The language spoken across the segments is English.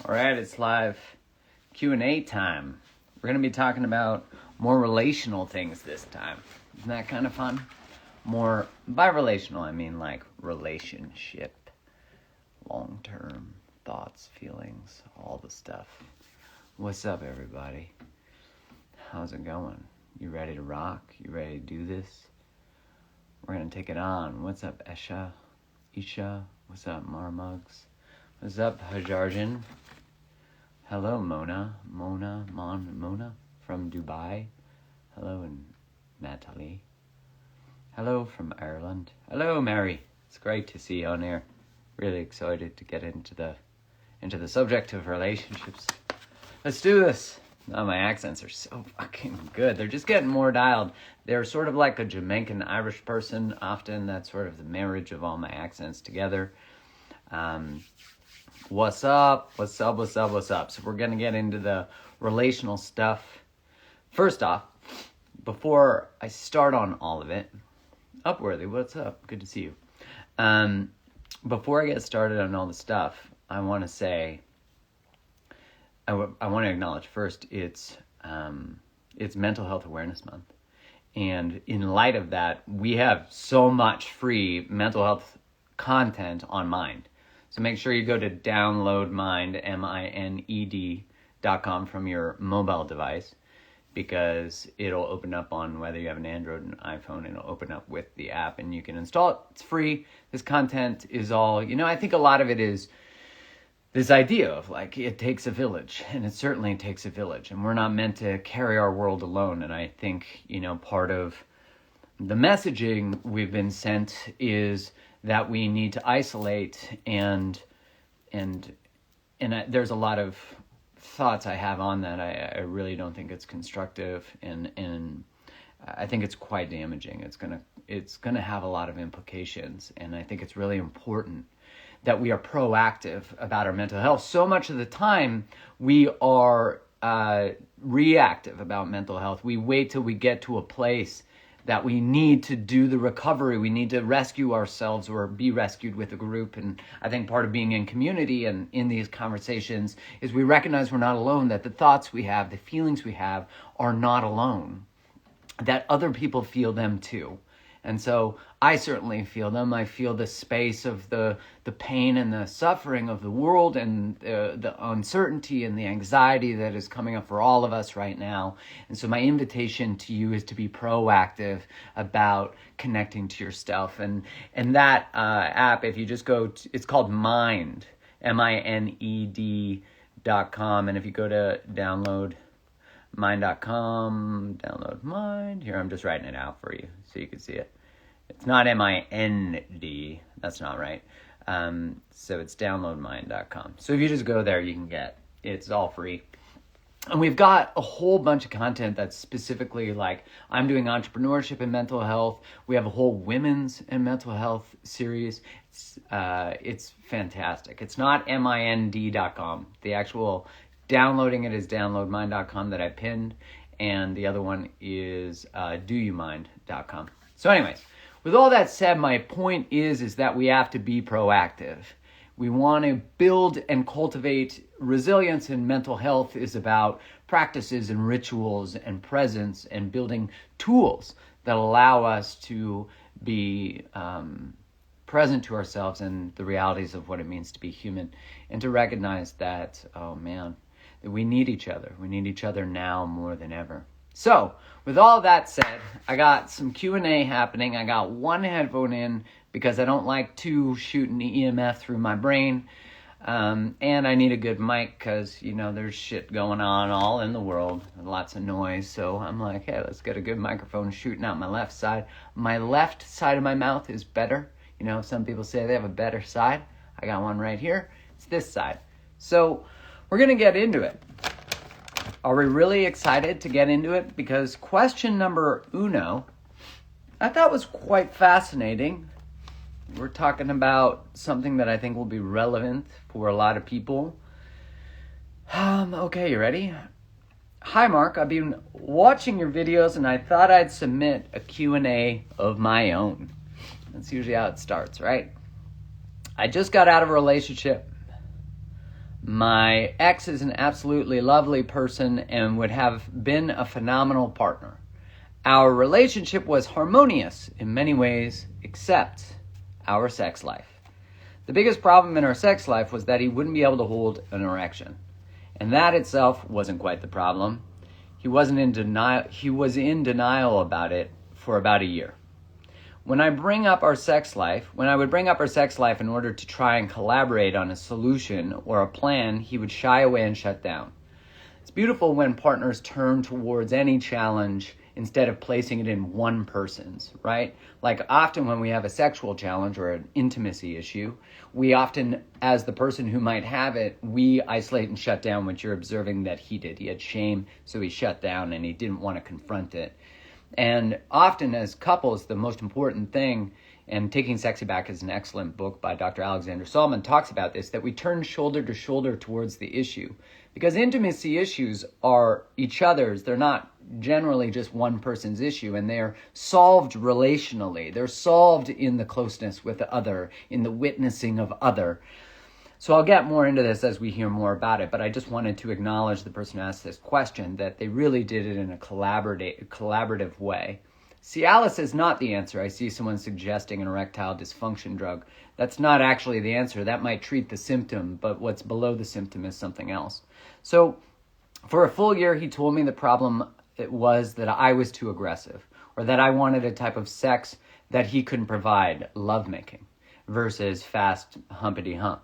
All right, it's live Q&A time. We're going to be talking about more relational things this time. Isn't that kind of fun? More, by relational, I mean like relationship, long-term thoughts, feelings, all the stuff. What's up, everybody? How's it going? You ready to rock? You ready to do this? We're going to take it on. What's up, esha? Isha? What's up, marmugs? What's up, Hajarjan? Hello, Mona from Dubai. Hello, and Natalie. Hello from Ireland. Hello, Mary. It's great to see you on air. Really excited to get into the subject of relationships. Let's do this. Oh, my accents are so fucking good. They're just getting more dialed. They're sort of like a Jamaican Irish person. Often that's sort of the marriage of all my accents together. What's up? So we're going to get into the relational stuff. First off, before I start on all of it, Upworthy, what's up? Good to see you. Before I get started on all the stuff, I want to say, I want to acknowledge first, it's Mental Health Awareness Month. And in light of that, we have so much free mental health content on Mind. So make sure you go to download Mind, MINED.com from your mobile device, because it'll open up on whether you have an Android and iPhone, it'll open up with the app and you can install it. It's free. This content is all, I think a lot of it is this idea of like, it takes a village, and it certainly takes a village, and we're not meant to carry our world alone. And I think, part of the messaging we've been sent is that we need to isolate, and there's a lot of thoughts I have on that. I really don't think it's constructive, and I think it's quite damaging. It's gonna have a lot of implications, and I think it's really important that we are proactive about our mental health. So much of the time we are reactive about mental health. We wait till we get to a place that we need to do the recovery. We need to rescue ourselves or be rescued with a group. And I think part of being in community and in these conversations is we recognize we're not alone, that the thoughts we have, the feelings we have are not alone, that other people feel them too. And so I certainly feel them. I feel the space of the pain and the suffering of the world, and the uncertainty and the anxiety that is coming up for all of us right now. And so my invitation to you is to be proactive about connecting to yourself. And that app, if you just go, it's called Mind, MINED.com. And if you go to download mind.com, download Mind. Here, I'm just writing it out for you so you can see it. It's not MIND. That's not right. So it's downloadmind.com. So if you just go there, you can get it. It's all free. And we've got a whole bunch of content that's specifically like, I'm doing entrepreneurship and mental health. We have a whole women's and mental health series. It's fantastic. It's not MIND.com. The actual downloading it is downloadmind.com that I pinned, and the other one is doyoumind.com. So anyways, with all that said, my point is that we have to be proactive. We want to build and cultivate resilience, and mental health is about practices and rituals and presence and building tools that allow us to be present to ourselves and the realities of what it means to be human, and to recognize that, that we need each other. We need each other now more than ever. So, with all that said, I got some Q&A happening. I got one headphone in because I don't like two shooting EMF through my brain. And I need a good mic because, there's shit going on all in the world. Lots of noise. So I'm like, hey, let's get a good microphone shooting out my left side. My left side of my mouth is better. Some people say they have a better side. I got one right here. It's this side. So we're going to get into it. Are we really excited to get into it? Because question number uno, I thought was quite fascinating. We're talking about something that I think will be relevant for a lot of people. Okay, you ready? Hi, Mark. I've been watching your videos and I thought I'd submit a Q&A of my own. That's usually how it starts, right? I just got out of a relationship. My ex is an absolutely lovely person and would have been a phenomenal partner. Our relationship was harmonious in many ways, except our sex life. The biggest problem in our sex life was that he wouldn't be able to hold an erection. And that itself wasn't quite the problem. He was in denial about it for about a year. When I would bring up our sex life in order to try and collaborate on a solution or a plan, he would shy away and shut down. It's beautiful when partners turn towards any challenge instead of placing it in one person's, right? Like often when we have a sexual challenge or an intimacy issue, we often, as the person who might have it, we isolate and shut down what you're observing that he did. He had shame, so he shut down and he didn't want to confront it. And often as couples, the most important thing, and Taking Sexy Back is an excellent book by Dr. Alexander Solomon, talks about this, that we turn shoulder to shoulder towards the issue. Because intimacy issues are each other's. They're not generally just one person's issue, and they're solved relationally. They're solved in the closeness with the other, in the witnessing of other. So I'll get more into this as we hear more about it, but I just wanted to acknowledge the person who asked this question, that they really did it in a collaborative way. Cialis is not the answer. I see someone suggesting an erectile dysfunction drug. That's not actually the answer. That might treat the symptom, but what's below the symptom is something else. So for a full year, he told me the problem was that I was too aggressive, or that I wanted a type of sex that he couldn't provide, lovemaking, versus fast humpity hump.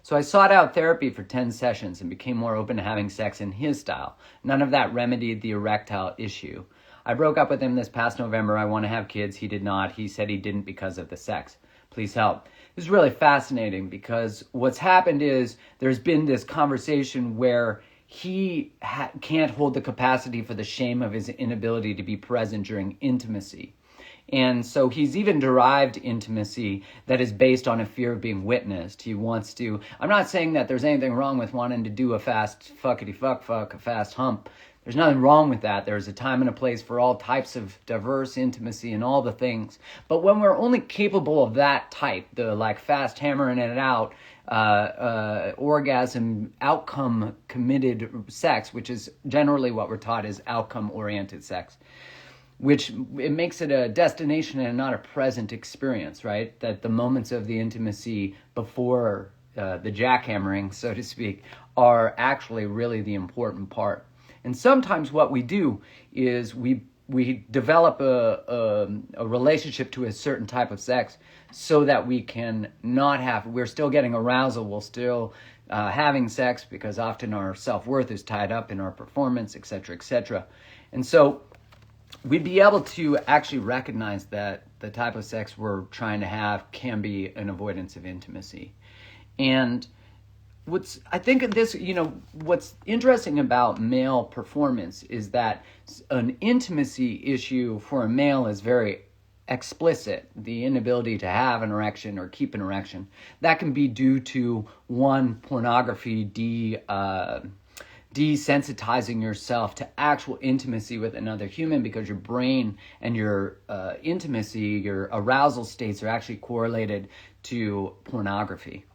So I sought out therapy for 10 sessions and became more open to having sex in his style. None of that remedied the erectile issue. I broke up with him this past November. I want to have kids. He did not. He said he didn't because of the sex. Please help. This is really fascinating because what's happened is there's been this conversation where he can't hold the capacity for the shame of his inability to be present during intimacy. And so he's even derived intimacy that is based on a fear of being witnessed. He wants to, I'm not saying that there's anything wrong with wanting to do a fast fuck, a fast hump. There's nothing wrong with that. There's a time and a place for all types of diverse intimacy and all the things. But when we're only capable of that type, the like fast hammering it out, orgasm, outcome committed sex, which is generally what we're taught is outcome oriented sex, which it makes it a destination and not a present experience, right? That the moments of the intimacy before the jackhammering, so to speak, are actually really the important part. And sometimes what we do is we develop a relationship to a certain type of sex so that we can we're still getting arousal, we're still having sex, because often our self-worth is tied up in our performance, etc., etc. And so we'd be able to actually recognize that the type of sex we're trying to have can be an avoidance of intimacy. And what's interesting about male performance is that an intimacy issue for a male is very explicit. The inability to have an erection or keep an erection. That can be due to, one, pornography, desensitizing yourself to actual intimacy with another human, because your brain and your intimacy, your arousal states are actually correlated to pornography.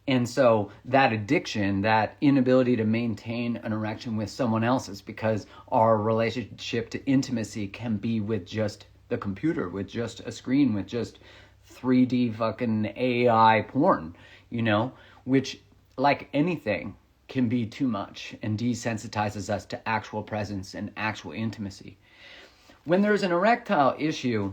And so that addiction, that inability to maintain an erection with someone else's, because our relationship to intimacy can be with just the computer, with just a screen, with just 3D fucking AI porn, which, like anything, can be too much and desensitizes us to actual presence and actual intimacy. When there's an erectile issue,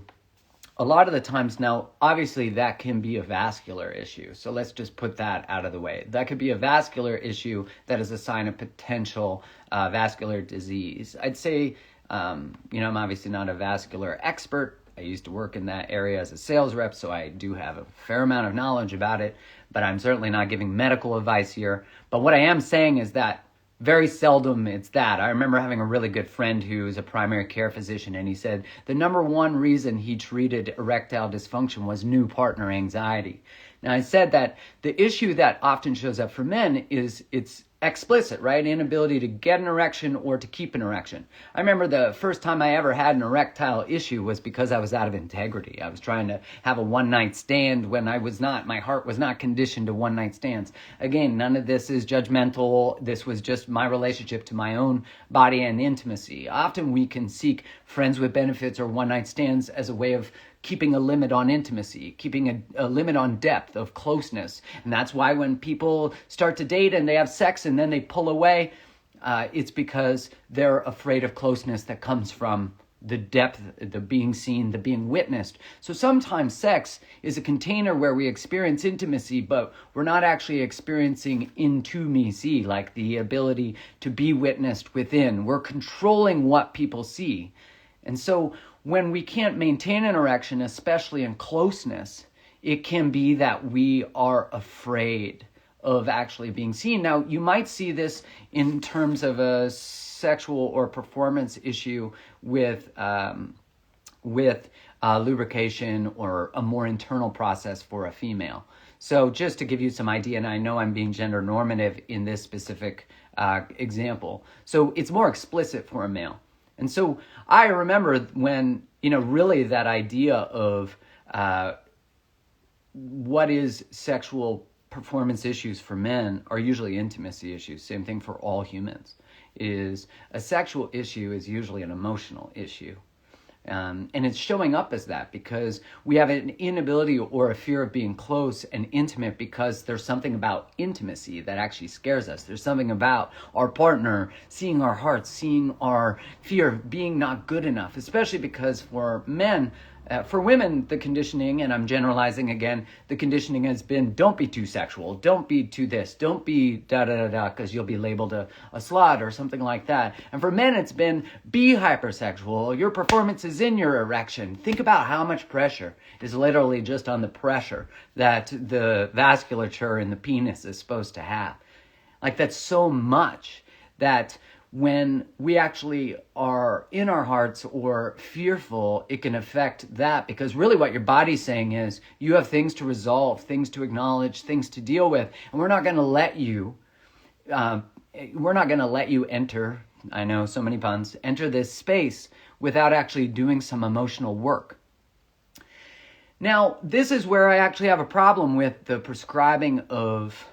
a lot of the times now, obviously that can be a vascular issue. So let's just put that out of the way. That could be a vascular issue that is a sign of potential vascular disease. I'd say, I'm obviously not a vascular expert. I used to work in that area as a sales rep, so I do have a fair amount of knowledge about it, but I'm certainly not giving medical advice here. But what I am saying is that very seldom it's that. I remember having a really good friend who's a primary care physician, and he said the number one reason he treated erectile dysfunction was new partner anxiety. Now, I said that the issue that often shows up for men is it's explicit, right? Inability to get an erection or to keep an erection. I remember the first time I ever had an erectile issue was because I was out of integrity. I was trying to have a one-night stand when I was not. My heart was not conditioned to one-night stands. Again, none of this is judgmental. This was just my relationship to my own body and intimacy. Often we can seek friends with benefits or one-night stands as a way of keeping a limit on intimacy, keeping a limit on depth of closeness. And that's why when people start to date and they have sex and then they pull away, it's because they're afraid of closeness that comes from the depth, the being seen, the being witnessed. So sometimes sex is a container where we experience intimacy, but we're not actually experiencing intimacy, like the ability to be witnessed within. We're controlling what people see. And so when we can't maintain an erection, especially in closeness, it can be that we are afraid of actually being seen. Now, you might see this in terms of a sexual or performance issue with lubrication or a more internal process for a female. So just to give you some idea, and I know I'm being gender normative in this specific example, so it's more explicit for a male. And so I remember when, really that idea of what is sexual performance issues for men are usually intimacy issues. Same thing for all humans. Is a sexual issue is usually an emotional issue. And it's showing up as that because we have an inability or a fear of being close and intimate because there's something about intimacy that actually scares us. There's something about our partner, seeing our hearts, seeing our fear of being not good enough, especially because for men, for women, the conditioning, and I'm generalizing again, the conditioning has been don't be too sexual, don't be too this, don't be da-da-da-da, because you'll be labeled a slut or something like that. And for men, it's been be hypersexual, your performance is in your erection. Think about how much pressure is literally just on the pressure that the vasculature in the penis is supposed to have. Like that's so much that when we actually are in our hearts or fearful, it can affect that because really what your body's saying is you have things to resolve, things to acknowledge, things to deal with, and we're not going to let you enter, I know so many puns, enter this space without actually doing some emotional work. Now, this is where I actually have a problem with the prescribing of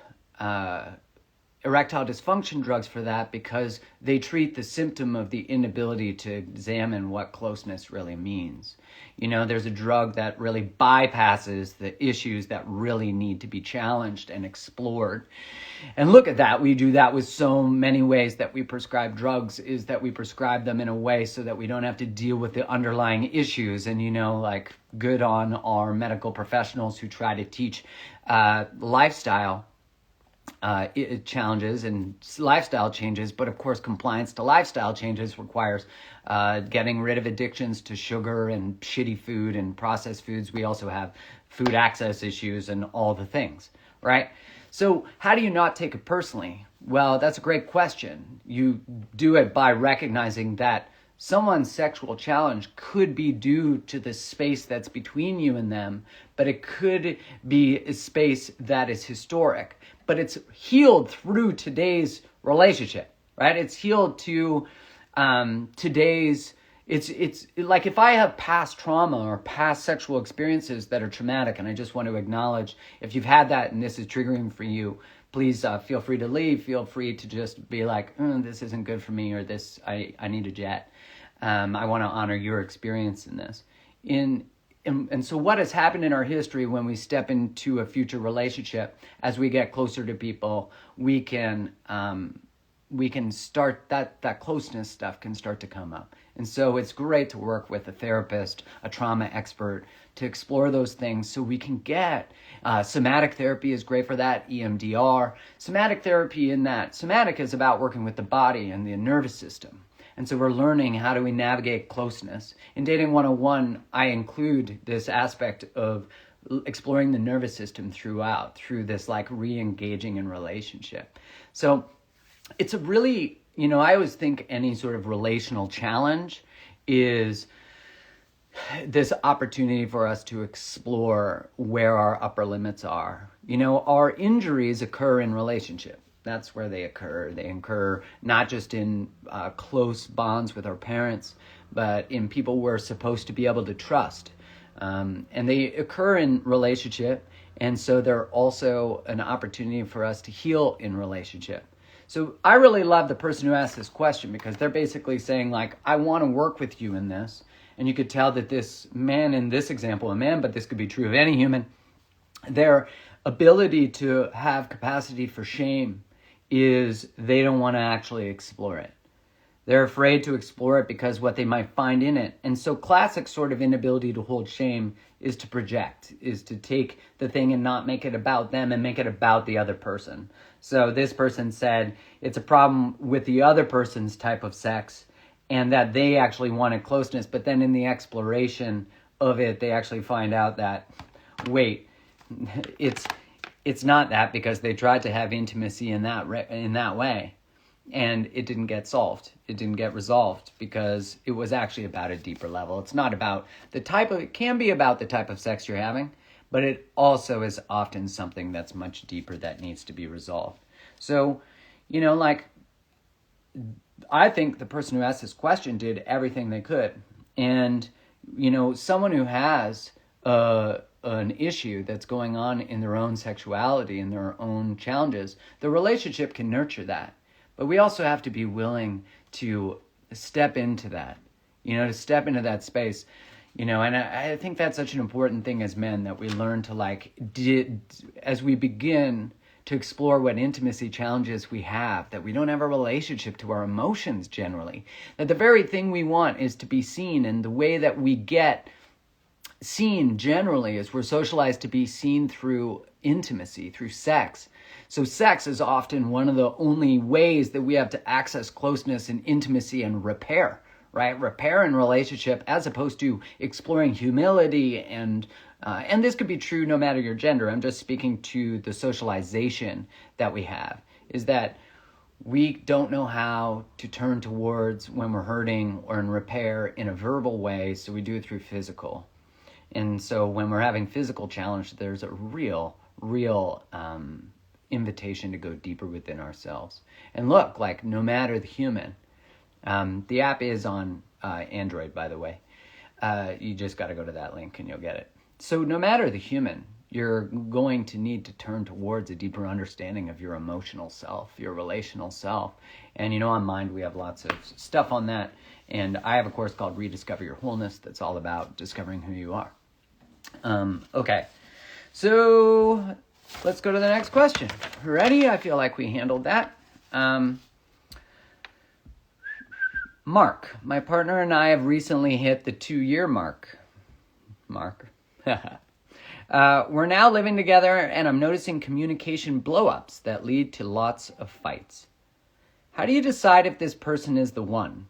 erectile dysfunction drugs for that because they treat the symptom of the inability to examine what closeness really means. There's a drug that really bypasses the issues that really need to be challenged and explored. And look at that. We do that with so many ways that we prescribe drugs is that we prescribe them in a way so that we don't have to deal with the underlying issues. And, like good on our medical professionals who try to teach lifestyle challenges and lifestyle changes, but of course compliance to lifestyle changes requires getting rid of addictions to sugar and shitty food and processed foods. We also have food access issues and all the things, right? So how do you not take it personally? Well, that's a great question. You do it by recognizing that someone's sexual challenge could be due to the space that's between you and them, but it could be a space that is historic, but it's healed through today's relationship, right? It's healed to today's, it's like if I have past trauma or past sexual experiences that are traumatic, and I just want to acknowledge if you've had that and this is triggering for you, please feel free to leave. Feel free to just be like, this isn't good for me, or this, I need a jet. I want to honor your experience in this. And so what has happened in our history when we step into a future relationship, as we get closer to people, we can start, that closeness stuff can start to come up. And so it's great to work with a therapist, a trauma expert, to explore those things so we can get, somatic therapy is great for that, EMDR. Somatic therapy in that, somatic is about working with the body and the nervous system. And so we're learning how do we navigate closeness. In Dating 101, I include this aspect of exploring the nervous system through this like re-engaging in relationship. So it's a really, I always think any sort of relational challenge is this opportunity for us to explore where our upper limits are. Our injuries occur in relationship. That's where they occur. They occur not just in close bonds with our parents, but in people we're supposed to be able to trust. And they occur in relationship, and so they're also an opportunity for us to heal in relationship. So I really love the person who asked this question, because they're basically saying, like, I want to work with you in this. And you could tell that this man, in this example, a man, but this could be true of any human, their ability to have capacity for shame is they don't want to actually explore it. They're afraid to explore it because what they might find in it. And so classic sort of inability to hold shame is to project, is to take the thing and not make it about them and make it about the other person. So this person said it's a problem with the other person's type of sex, and that they actually wanted closeness, but then in the exploration of it, they actually find out that, wait, it's not that, because they tried to have intimacy in that way, and it didn't get solved. It didn't get resolved because it was actually about a deeper level. It's not about it can be about the type of sex you're having, but it also is often something that's much deeper that needs to be resolved. So, I think the person who asked this question did everything they could. And, someone who has an issue that's going on in their own sexuality and their own challenges, the relationship can nurture that. But we also have to be willing to step into that, to step into that space. And I think that's such an important thing as men, that we learn to as we begin to explore what intimacy challenges we have, that we don't have a relationship to our emotions generally, that the very thing we want is to be seen, and the way that we get seen generally is we're socialized to be seen through intimacy, through sex. So sex is often one of the only ways that we have to access closeness and intimacy and repair, right? Repair in relationship, as opposed to exploring humility and this could be true no matter your gender. I'm just speaking to the socialization that we have, is that we don't know how to turn towards when we're hurting or in repair in a verbal way, so we do it through physical. And so when we're having physical challenge, there's a real invitation to go deeper within ourselves. And look, like, no matter the human, the app is on Android, by the way. You just got to go to that link and you'll get it. So no matter the human, you're going to need to turn towards a deeper understanding of your emotional self, your relational self. And on Mind, we have lots of stuff on that. And I have a course called Rediscover Your Wholeness that's all about discovering who you are. Okay, so let's go to the next question. Ready? I feel like we handled that. Mark, my partner and I have recently hit the 2-year mark. We're now living together, and I'm noticing communication blowups that lead to lots of fights. How do you decide if this person is the one?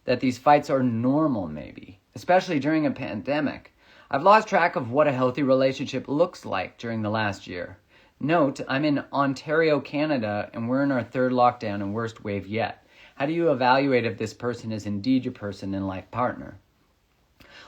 That these fights are normal, maybe, especially during a pandemic. I've lost track of what a healthy relationship looks like during the last year. Note, I'm in Ontario, Canada, and we're in our 3rd lockdown and worst wave yet. How do you evaluate if this person is indeed your person and life partner?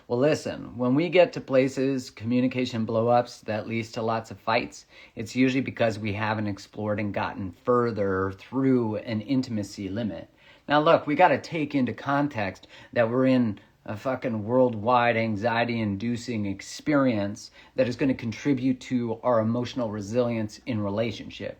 Well, listen, when we get to places, communication blow-ups that leads to lots of fights, it's usually because we haven't explored and gotten further through an intimacy limit. Now, look, we got to take into context that we're in a fucking worldwide anxiety-inducing experience that is going to contribute to our emotional resilience in relationship.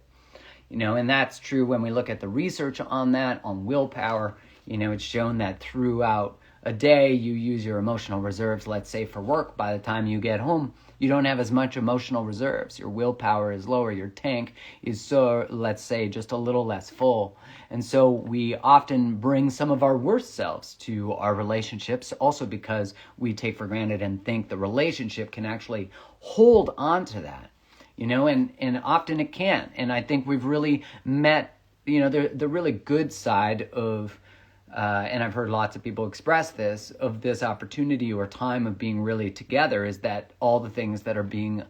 And that's true when we look at the research on that, on willpower. It's shown that throughout a day you use your emotional reserves, let's say for work. By the time you get home, you don't have as much emotional reserves. Your willpower is lower. Your tank is, so let's say, just a little less full. And so we often bring some of our worst selves to our relationships, also because we take for granted and think the relationship can actually hold on to that. And often it can't. And I think we've really met, the really good side of, and I've heard lots of people express this, of this opportunity or time of being really together, is that all the things that are being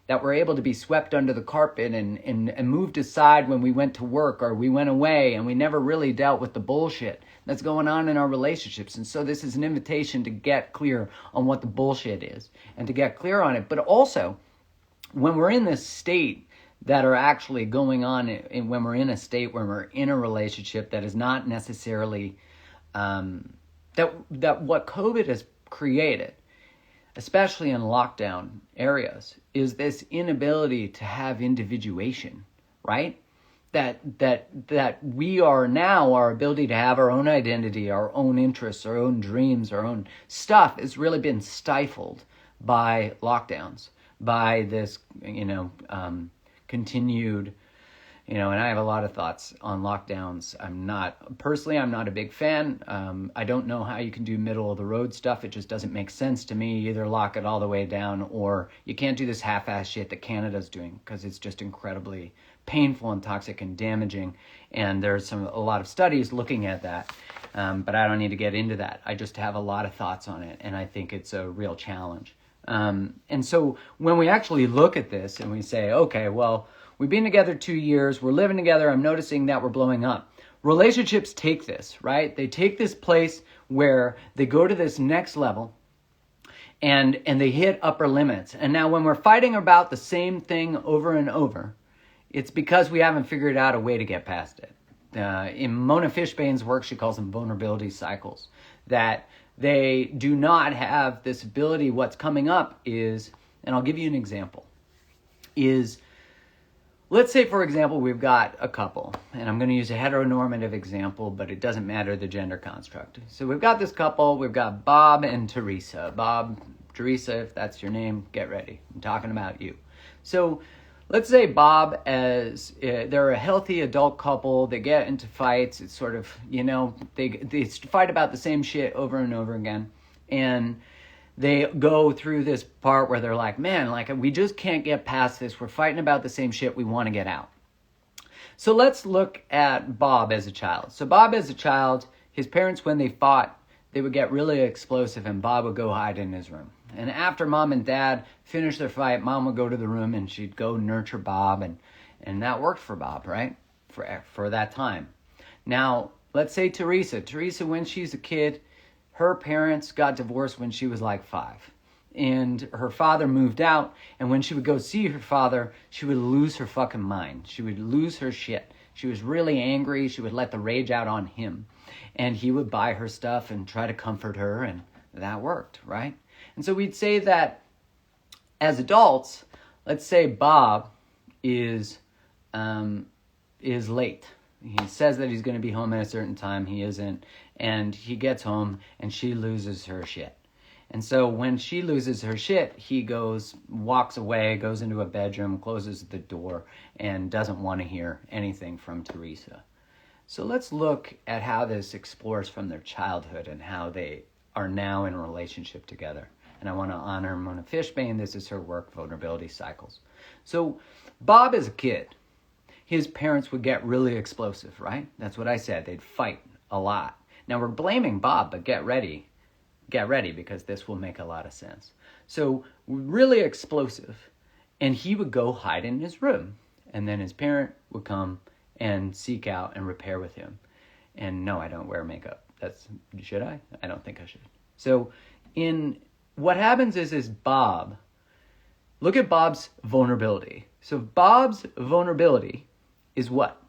that were able to be swept under the carpet and moved aside when we went to work or we went away, and we never really dealt with the bullshit that's going on in our relationships. And so this is an invitation to get clear on what the bullshit is and to get clear on it. But also, when we're in this state that are actually going on, when we're in a state where we're in a relationship that is not necessarily, that what COVID has created, especially in lockdown areas, is this inability to have individuation, right? That we are now, our ability to have our own identity, our own interests, our own dreams, our own stuff has really been stifled by lockdowns, by this, continued, and I have a lot of thoughts on lockdowns. I'm not a big fan. I don't know how you can do middle of the road stuff. It just doesn't make sense to me. Either lock it all the way down, or you can't do this half-ass shit that Canada's doing, because it's just incredibly painful and toxic and damaging. And there's a lot of studies looking at that. But I don't need to get into that. I just have a lot of thoughts on it, and I think it's a real challenge. And so when we actually look at this and we say, okay, well, we've been together 2 years, we're living together, I'm noticing that we're blowing up. Relationships take this, right? They take this place where they go to this next level and they hit upper limits. And now when we're fighting about the same thing over and over, it's because we haven't figured out a way to get past it. In Mona Fishbane's work, she calls them vulnerability cycles, that they do not have this ability. What's coming up is, and I'll give you an example, is, let's say, for example, we've got a couple, and I'm going to use a heteronormative example, but it doesn't matter the gender construct. So we've got this couple, we've got Bob and Teresa. Bob, Teresa, if that's your name, get ready. I'm talking about you. So let's say Bob, they're a healthy adult couple, they get into fights, it's sort of, they fight about the same shit over and over again, and they go through this part where they're like, man, we just can't get past this, we're fighting about the same shit, we want to get out. So let's look at Bob as a child. So Bob as a child, his parents, when they fought, they would get really explosive, and Bob would go hide in his room. And after mom and dad finished their fight, mom would go to the room and she'd go nurture Bob, and that worked for Bob, right? For that time. Now, let's say Teresa. Teresa, when she's a kid, her parents got divorced when she was like 5. And her father moved out, and when she would go see her father, she would lose her fucking mind. She would lose her shit. She was really angry. She would let the rage out on him. And he would buy her stuff and try to comfort her, and that worked, right? And so we'd say that as adults, let's say Bob is late. He says that he's going to be home at a certain time. He isn't. And he gets home and she loses her shit. And so when she loses her shit, he walks away, goes into a bedroom, closes the door, and doesn't want to hear anything from Teresa. So let's look at how this explores from their childhood and how they are now in a relationship together. And I want to honor Mona Fishbane. This is her work, Vulnerability Cycles. So Bob as a kid, his parents would get really explosive, right? That's what I said. They'd fight a lot. Now we're blaming Bob, but get ready because this will make a lot of sense. So really explosive. And he would go hide in his room. And then his parent would come and seek out and repair with him. And no, I don't wear makeup. Should I? I don't think I should. So what happens is Bob, look at Bob's vulnerability. So Bob's vulnerability is what?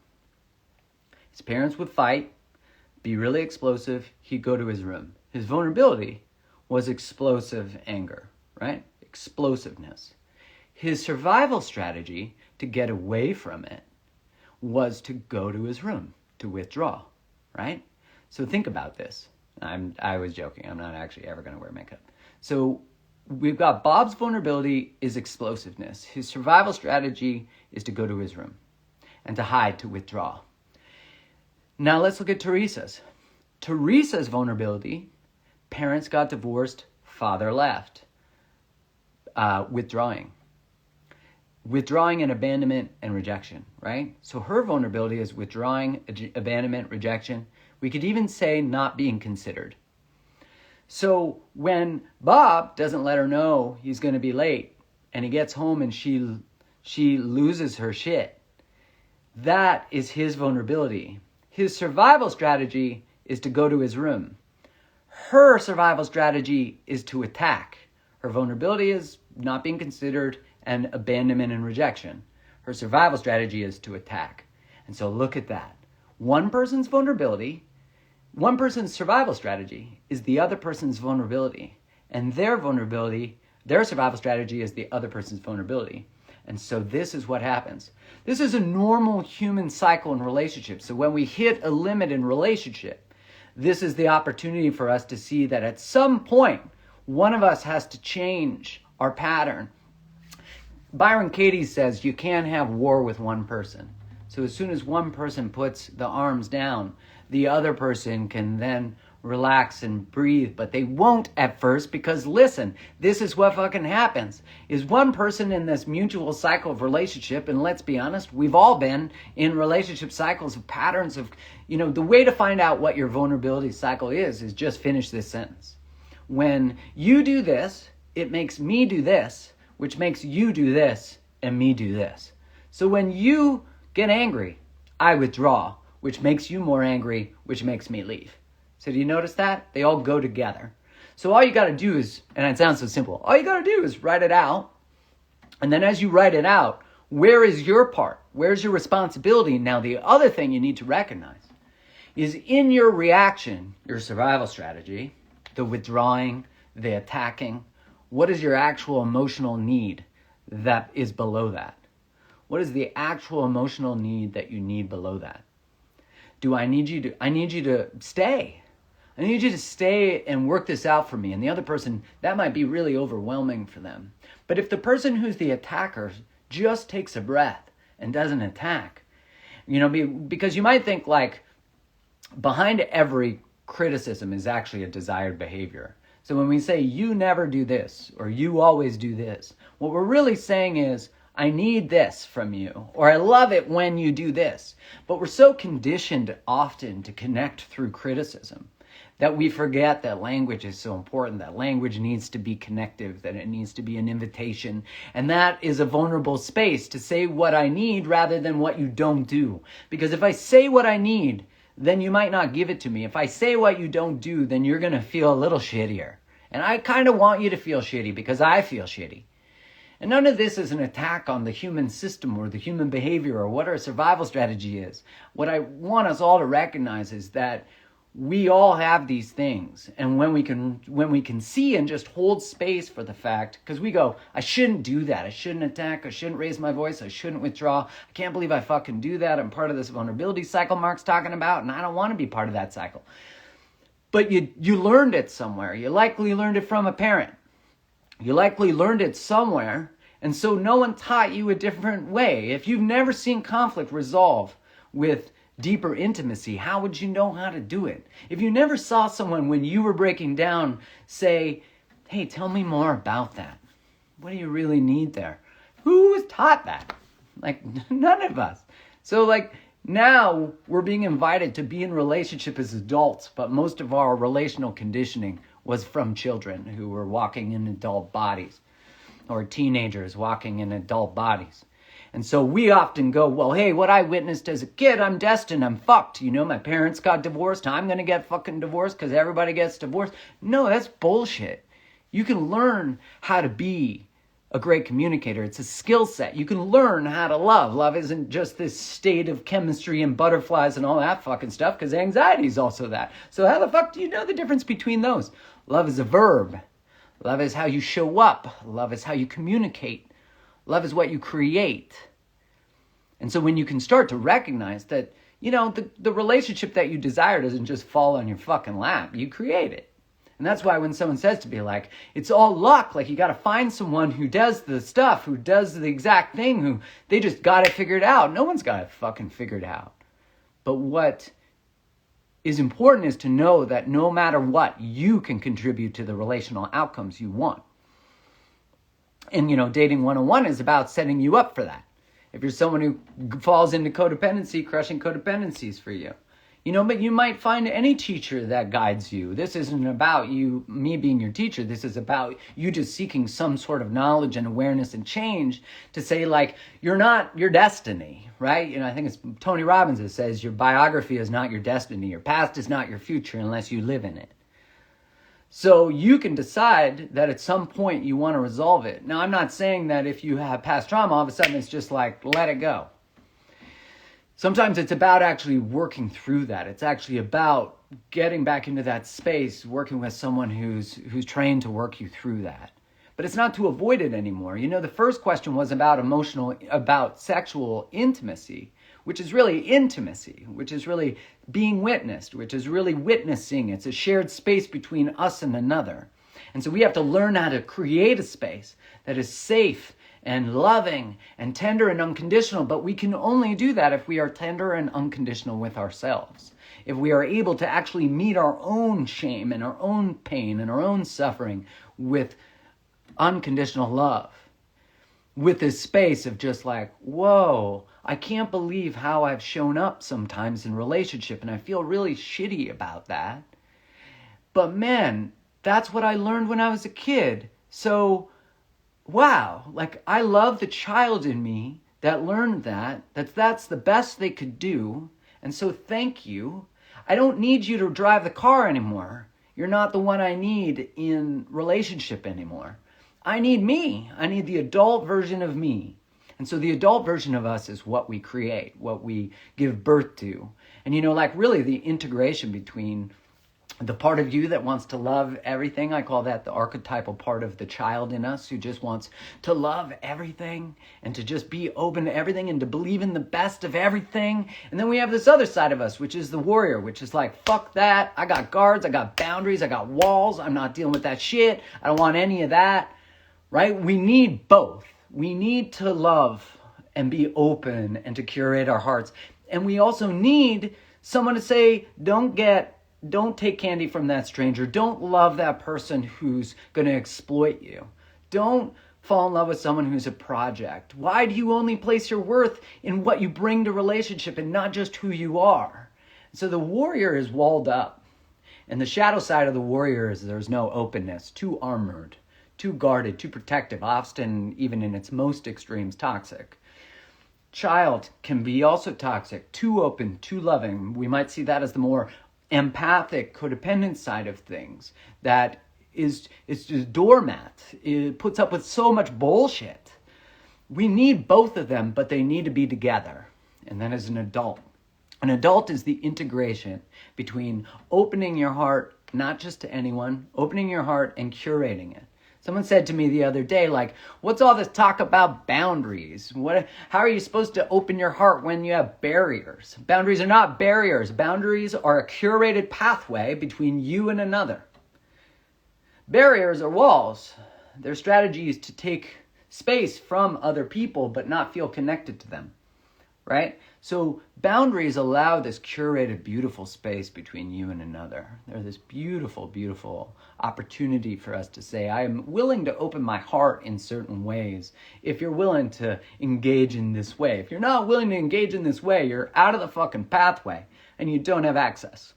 His parents would fight, be really explosive, he'd go to his room. His vulnerability was explosive anger, right? Explosiveness. His survival strategy to get away from it was to go to his room, to withdraw, right? So think about this. I was joking. I'm not actually ever going to wear makeup. So we've got Bob's vulnerability is explosiveness. His survival strategy is to go to his room and to hide, to withdraw. Now let's look at Teresa's. Teresa's vulnerability, parents got divorced, father left. Withdrawing. Withdrawing and abandonment and rejection, right? So her vulnerability is withdrawing, abandonment, rejection. We could even say not being considered. So when Bob doesn't let her know he's going to be late and he gets home and she loses her shit. That is his vulnerability. His survival strategy is to go to his room. Her survival strategy is to attack. Her vulnerability is not being considered and abandonment and rejection. Her survival strategy is to attack. And so look at that. One person's vulnerability, one person's survival strategy is the other person's vulnerability. And their vulnerability, their survival strategy is the other person's vulnerability. And so this is what happens. This is a normal human cycle in relationships. So when we hit a limit in relationship, this is the opportunity for us to see that at some point, one of us has to change our pattern. Byron Katie says you can't have war with one person. So as soon as one person puts the arms down, the other person can then relax and breathe, but they won't at first because listen, this is what fucking happens. Is one person in this mutual cycle of relationship, and let's be honest, we've all been in relationship cycles of patterns of, the way to find out what your vulnerability cycle is just finish this sentence. When you do this, it makes me do this, which makes you do this, and me do this. So when you get angry, I withdraw, which makes you more angry, which makes me leave. So do you notice that? They all go together. So all you got to do is, and it sounds so simple, all you got to do is write it out. And then as you write it out, where is your part? Where's your responsibility? Now the other thing you need to recognize is in your reaction, your survival strategy, the withdrawing, the attacking, what is your actual emotional need that is below that? What is the actual emotional need that you need below that? I need you to stay. I need you to stay and work this out for me. And the other person, that might be really overwhelming for them. But if the person who's the attacker just takes a breath and doesn't attack, because you might think like behind every criticism is actually a desired behavior. So when we say you never do this or you always do this, what we're really saying is I need this from you, or I love it when you do this. But we're so conditioned often to connect through criticism that we forget that language is so important, that language needs to be connective, that it needs to be an invitation. And that is a vulnerable space to say what I need rather than what you don't do. Because if I say what I need, then you might not give it to me. If I say what you don't do, then you're going to feel a little shittier. And I kind of want you to feel shitty because I feel shitty. And none of this is an attack on the human system or the human behavior or what our survival strategy is. What I want us all to recognize is that we all have these things. And when we can see and just hold space for the fact, because we go, I shouldn't do that. I shouldn't attack. I shouldn't raise my voice. I shouldn't withdraw. I can't believe I fucking do that. I'm part of this vulnerability cycle Mark's talking about, and I don't want to be part of that cycle. But you learned it somewhere. You likely learned it from a parent. You likely learned it somewhere, and so no one taught you a different way. If you've never seen conflict resolve with deeper intimacy, how would you know how to do it? If you never saw someone when you were breaking down say, hey, tell me more about that. What do you really need there? Who was taught that? Like, none of us. So now we're being invited to be in relationship as adults, but most of our relational conditioning was from children who were walking in adult bodies or teenagers walking in adult bodies. And so we often go, well, hey, what I witnessed as a kid, I'm destined, I'm fucked. My parents got divorced, I'm going to get fucking divorced because everybody gets divorced. No, that's bullshit. You can learn how to be a great communicator. It's a skill set. You can learn how to love. Love isn't just this state of chemistry and butterflies and all that fucking stuff, because anxiety is also that. So how the fuck do you know the difference between those? Love is a verb. Love is how you show up. Love is how you communicate. Love is what you create. And so when you can start to recognize that, the relationship that you desire doesn't just fall on your fucking lap. You create it. And that's why when someone says to me it's all luck, you got to find someone who does the stuff, who does the exact thing, who they just got it figured out. No one's got it fucking figured out. But what is important is to know that no matter what, you can contribute to the relational outcomes you want. And, dating 101 is about setting you up for that. If you're someone who falls into codependency, crushing codependencies for you. But you might find any teacher that guides you. This isn't about me being your teacher. This is about you just seeking some sort of knowledge and awareness and change to say, like, you're not your destiny, right? I think it's Tony Robbins that says your biography is not your destiny. Your past is not your future unless you live in it. So you can decide that at some point you want to resolve it. Now, I'm not saying that if you have past trauma, all of a sudden it's just like, let it go. Sometimes it's about actually working through that. It's actually about getting back into that space, working with someone who's trained to work you through that. But it's not to avoid it anymore. The first question was about sexual intimacy, which is really intimacy, which is really being witnessed, which is really witnessing. It's a shared space between us and another. And so we have to learn how to create a space that is safe and loving and tender and unconditional. But we can only do that if we are tender and unconditional with ourselves. If we are able to actually meet our own shame and our own pain and our own suffering with unconditional love. With this space of just like, whoa, I can't believe how I've shown up sometimes in relationship, and I feel really shitty about that. But man, that's what I learned when I was a kid. So, wow, like I love the child in me that learned that's the best they could do. And so thank you. I don't need you to drive the car anymore. You're not the one I need in relationship anymore. I need me. I need the adult version of me. And so the adult version of us is what we create, what we give birth to. And really the integration between the part of you that wants to love everything, I call that the archetypal part of the child in us who just wants to love everything and to just be open to everything and to believe in the best of everything. And then we have this other side of us, which is the warrior, which is like, fuck that. I got guards, I got boundaries, I got walls. I'm not dealing with that shit. I don't want any of that. Right? We need both. We need to love and be open and to curate our hearts. And we also need someone to say, don't take candy from that stranger. Don't love that person who's going to exploit you. Don't fall in love with someone who's a project. Why do you only place your worth in what you bring to relationship and not just who you are? So the warrior is walled up. And the shadow side of the warrior is there's no openness, too armored, too guarded, too protective, often even in its most extremes, toxic. Child can be also toxic, too open, too loving. We might see that as the more empathic, codependent side of things. That is just doormat. It puts up with so much bullshit. We need both of them, but they need to be together. And then as an adult is the integration between opening your heart, not just to anyone, opening your heart and curating it. Someone said to me the other day, like, what's all this talk about boundaries? How are you supposed to open your heart when you have barriers? Boundaries are not barriers. Boundaries are a curated pathway between you and another. Barriers are walls. They're strategies to take space from other people but not feel connected to them, right? So boundaries allow this curated, beautiful space between you and another. There's this beautiful, beautiful opportunity for us to say, I am willing to open my heart in certain ways if you're willing to engage in this way. If you're not willing to engage in this way, you're out of the fucking pathway and you don't have access.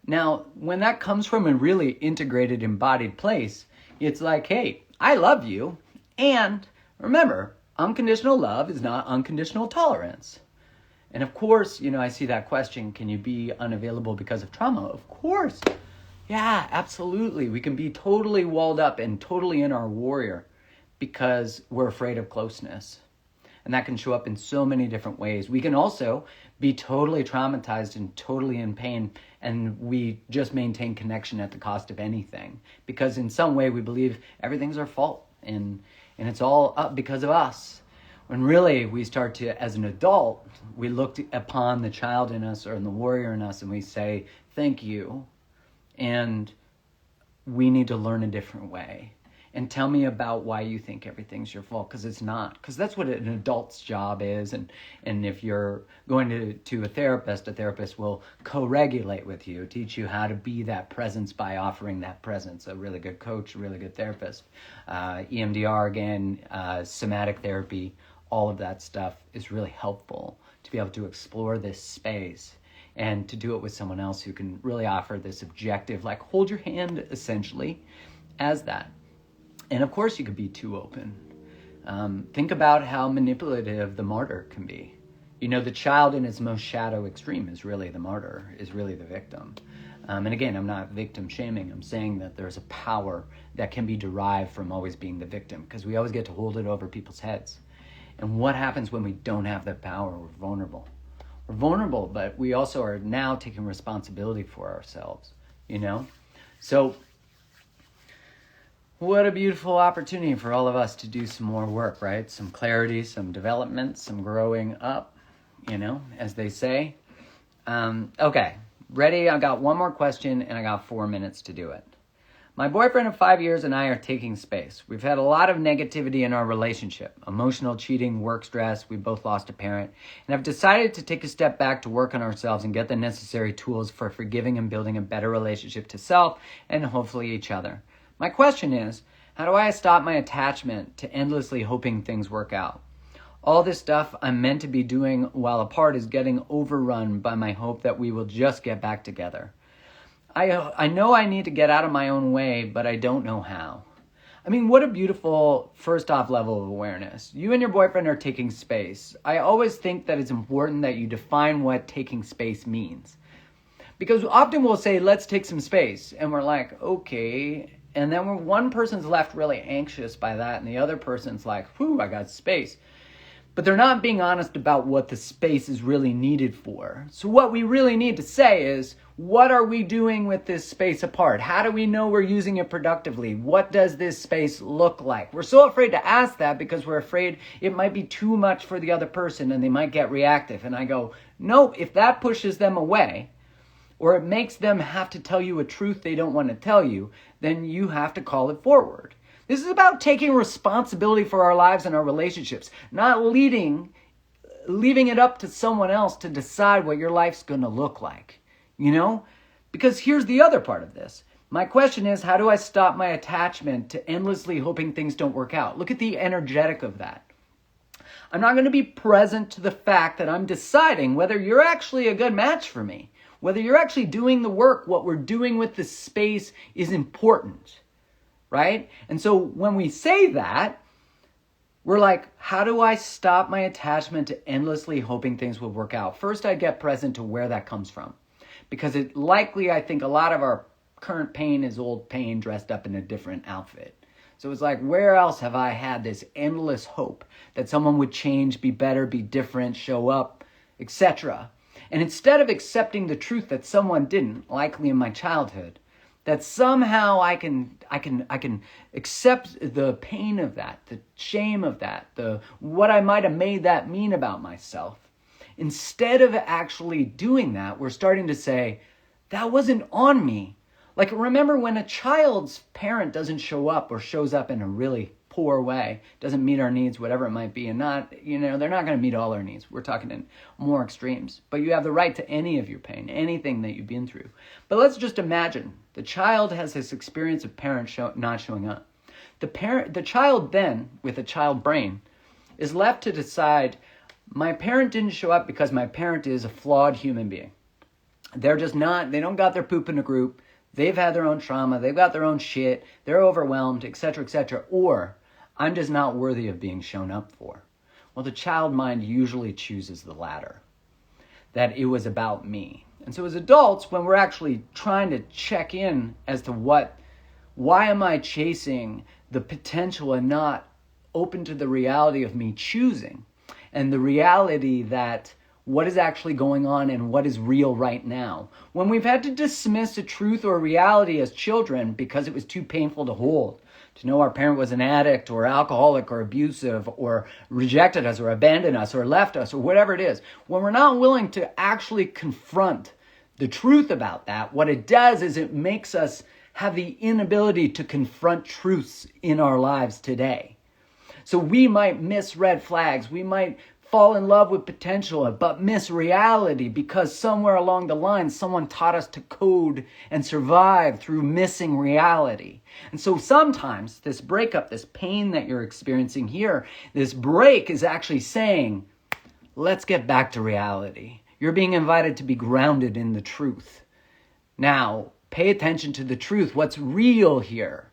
Now, when that comes from a really integrated, embodied place, it's like, hey, I love you. And remember, unconditional love is not unconditional tolerance. And of course, I see that question, can you be unavailable because of trauma? Of course. Yeah, absolutely. We can be totally walled up and totally in our warrior because we're afraid of closeness. And that can show up in so many different ways. We can also be totally traumatized and totally in pain, and we just maintain connection at the cost of anything. Because in some way we believe everything's our fault and it's all up because of us. When really we start to, as an adult, we look upon the child in us or the warrior in us and we say, thank you. And we need to learn a different way. And tell me about why you think everything's your fault, because it's not. Because that's what an adult's job is. And if you're going to a therapist will co-regulate with you, teach you how to be that presence by offering that presence. A really good coach, a really good therapist. EMDR, again, somatic therapy, all of that stuff is really helpful to be able to explore this space and to do it with someone else who can really offer this objective, like hold your hand essentially as that. And of course you could be too open. Think about how manipulative the martyr can be. You know, the child in its most shadow extreme is really the martyr, is really the victim. And again, I'm not victim shaming. I'm saying that there's a power that can be derived from always being the victim, because we always get to hold it over people's heads. And what happens when we don't have that power? We're vulnerable. We're vulnerable, but we also are now taking responsibility for ourselves, you know? So what a beautiful opportunity for all of us to do some more work, right? Some clarity, some development, some growing up, you know, as they say. Okay, ready? I got one more question and I got 4 minutes to do it. My boyfriend of 5 years and I are taking space. We've had a lot of negativity in our relationship. Emotional cheating, work stress, we both lost a parent. And I've decided to take a step back to work on ourselves and get the necessary tools for forgiving and building a better relationship to self and hopefully each other. My question is, how do I stop my attachment to endlessly hoping things work out? All this stuff I'm meant to be doing while apart is getting overrun by my hope that we will just get back together. I know I need to get out of my own way, but I don't know how. I mean, what a beautiful first off level of awareness. You and your boyfriend are taking space. I always think that it's important that you define what taking space means. Because often we'll say, let's take some space. And we're like, okay. And then when one person's left really anxious by that and the other person's like, whew, I got space. But they're not being honest about what the space is really needed for. So what we really need to say is, what are we doing with this space apart? How do we know we're using it productively? What does this space look like? We're so afraid to ask that because we're afraid it might be too much for the other person and they might get reactive. And I go, no, if that pushes them away, or it makes them have to tell you a truth they don't want to tell you, then you have to call it forward. This is about taking responsibility for our lives and our relationships, not leaving it up to someone else to decide what your life's going to look like, you know? Because here's the other part of this. My question is, how do I stop my attachment to endlessly hoping things don't work out? Look at the energetic of that. I'm not going to be present to the fact that I'm deciding whether you're actually a good match for me, whether you're actually doing the work. What we're doing with this space is important. Right? And so when we say that, we're like, how do I stop my attachment to endlessly hoping things will work out? First, I get present to where that comes from. Because it likely, I think a lot of our current pain is old pain dressed up in a different outfit. So it's like, where else have I had this endless hope that someone would change, be better, be different, show up, etc. And instead of accepting the truth that someone didn't, likely in my childhood, that somehow I can accept the pain of that, the shame of that, what I might have made that mean about myself. Instead of actually doing that, we're starting to say, that wasn't on me. Like, remember when a child's parent doesn't show up or shows up in a really poor way, doesn't meet our needs, whatever it might be, and they're not going to meet all our needs. We're talking in more extremes. But you have the right to any of your pain, anything that you've been through. But let's just imagine the child has this experience of parent not showing up. The child then, with a child brain, is left to decide, my parent didn't show up because my parent is a flawed human being. They're just not, they don't got their poop in a group. They've had their own trauma. They've got their own shit. They're overwhelmed, etc., etc. Or I'm just not worthy of being shown up for. Well, the child mind usually chooses the latter, that it was about me. And so as adults, when we're actually trying to check in as to why am I chasing the potential and not open to the reality of me choosing, and the reality that what is actually going on and what is real right now. When we've had to dismiss a truth or a reality as children because it was too painful to hold, to know our parent was an addict or alcoholic or abusive or rejected us or abandoned us or left us or whatever it is, when we're not willing to actually confront the truth about that, what it does is it makes us have the inability to confront truths in our lives today. So we might miss red flags, we might fall in love with potential, but miss reality because somewhere along the line, someone taught us to code and survive through missing reality. And so sometimes this breakup, this pain that you're experiencing here, this break is actually saying, let's get back to reality. You're being invited to be grounded in the truth. Now, pay attention to the truth. What's real here?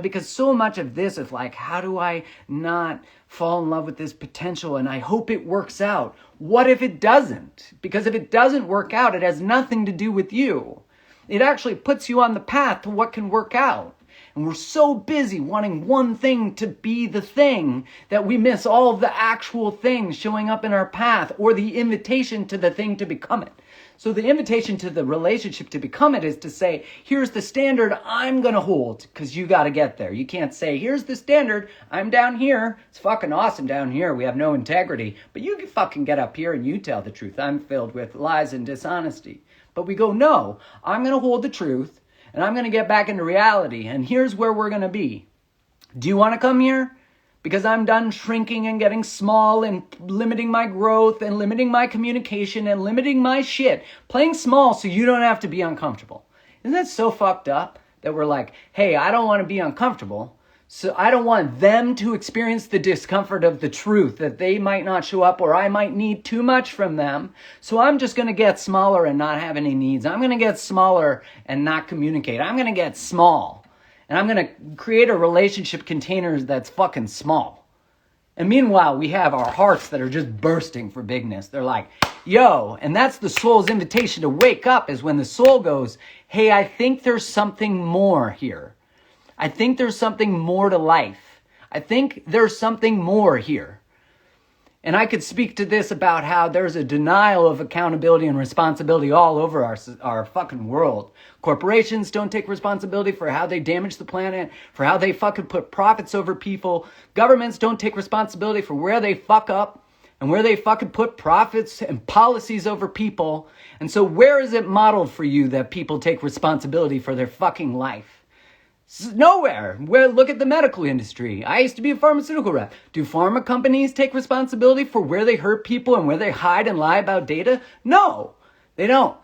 Because so much of this is like, how do I not fall in love with this potential? And I hope it works out. What if it doesn't? Because if it doesn't work out, it has nothing to do with you. It actually puts you on the path to what can work out. And we're so busy wanting one thing to be the thing that we miss all of the actual things showing up in our path, or the invitation to the thing to become it. So the invitation to the relationship to become it is to say, here's the standard I'm going to hold, because you got to get there. You can't say, here's the standard, I'm down here. It's fucking awesome down here. We have no integrity. But you can fucking get up here and you tell the truth. I'm filled with lies and dishonesty. But we go, no, I'm going to hold the truth, and I'm going to get back into reality. And here's where we're going to be. Do you want to come here? Because I'm done shrinking and getting small and limiting my growth and limiting my communication and limiting my shit. Playing small so you don't have to be uncomfortable. Isn't that so fucked up that we're like, hey, I don't want to be uncomfortable. So I don't want them to experience the discomfort of the truth, that they might not show up, or I might need too much from them. So I'm just going to get smaller and not have any needs. I'm going to get smaller and not communicate. I'm going to get small. And I'm going to create a relationship container that's fucking small. And meanwhile, we have our hearts that are just bursting for bigness. They're like, yo, and that's the soul's invitation to wake up, is when the soul goes, hey, I think there's something more here. I think there's something more to life. I think there's something more here. And I could speak to this about how there's a denial of accountability and responsibility all over our fucking world. Corporations don't take responsibility for how they damage the planet, for how they fucking put profits over people. Governments don't take responsibility for where they fuck up and where they fucking put profits and policies over people. And so where is it modeled for you that people take responsibility for their fucking life? Nowhere. Look at the medical industry. I used to be a pharmaceutical rep. Do pharma companies take responsibility for where they hurt people and where they hide and lie about data? No, they don't.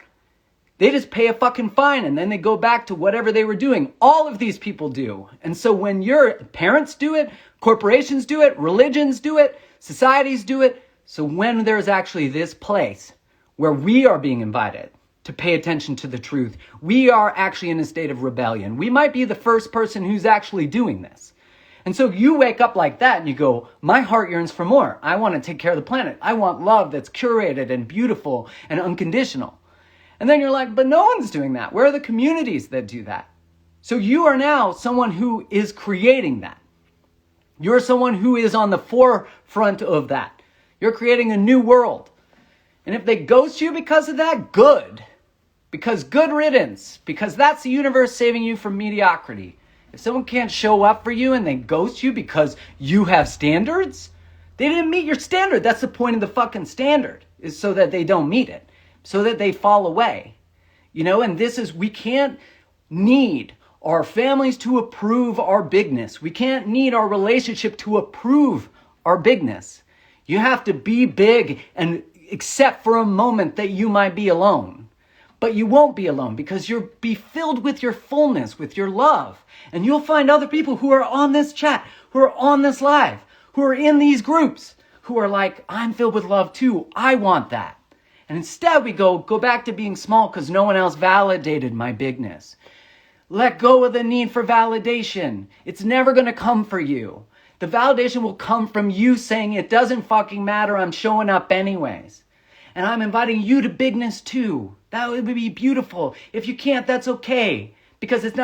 They just pay a fucking fine and then they go back to whatever they were doing. All of these people do. And so when your parents do it, corporations do it, religions do it, societies do it. So when there's actually this place where we are being invited to pay attention to the truth, we are actually in a state of rebellion. We might be the first person who's actually doing this. And so you wake up like that and you go, my heart yearns for more. I want to take care of the planet. I want love that's curated and beautiful and unconditional. And then you're like, but no one's doing that. Where are the communities that do that? So you are now someone who is creating that. You're someone who is on the forefront of that. You're creating a new world. And if they ghost you because of that, good. Because good riddance. Because that's the universe saving you from mediocrity. If someone can't show up for you and they ghost you because you have standards, they didn't meet your standard. That's the point of the fucking standard, is so that they don't meet it. So that they fall away. And we can't need our families to approve our bigness. We can't need our relationship to approve our bigness. You have to be big and accept for a moment that you might be alone. But you won't be alone, because you'll be filled with your fullness, with your love. And you'll find other people who are on this chat, who are on this live, who are in these groups, who are like, I'm filled with love too. I want that. And instead we go back to being small because no one else validated my bigness. Let go of the need for validation. It's never going to come for you. The validation will come from you saying, it doesn't fucking matter, I'm showing up anyways. And I'm inviting you to bigness too. That would be beautiful. If you can't, that's okay. Because it's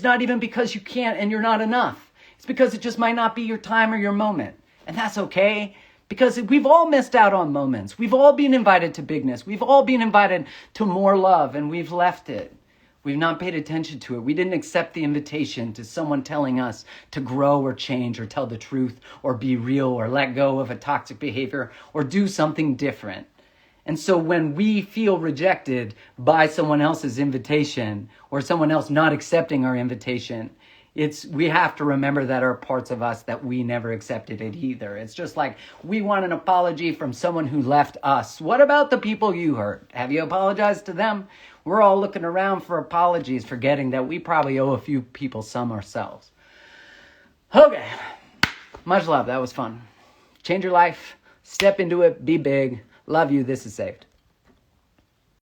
not even because you can't and you're not enough. It's because it just might not be your time or your moment. And that's okay. Because we've all missed out on moments. We've all been invited to bigness. We've all been invited to more love, and we've left it. We've not paid attention to it. We didn't accept the invitation to someone telling us to grow or change or tell the truth or be real or let go of a toxic behavior or do something different. And so when we feel rejected by someone else's invitation or someone else not accepting our invitation, we have to remember that are parts of us that we never accepted it either. It's just like we want an apology from someone who left us. What about the people you hurt? Have you apologized to them? We're all looking around for apologies, forgetting that we probably owe a few people some ourselves. Okay. Much love. That was fun. Change your life. Step into it. Be big. Love you. This is Saved.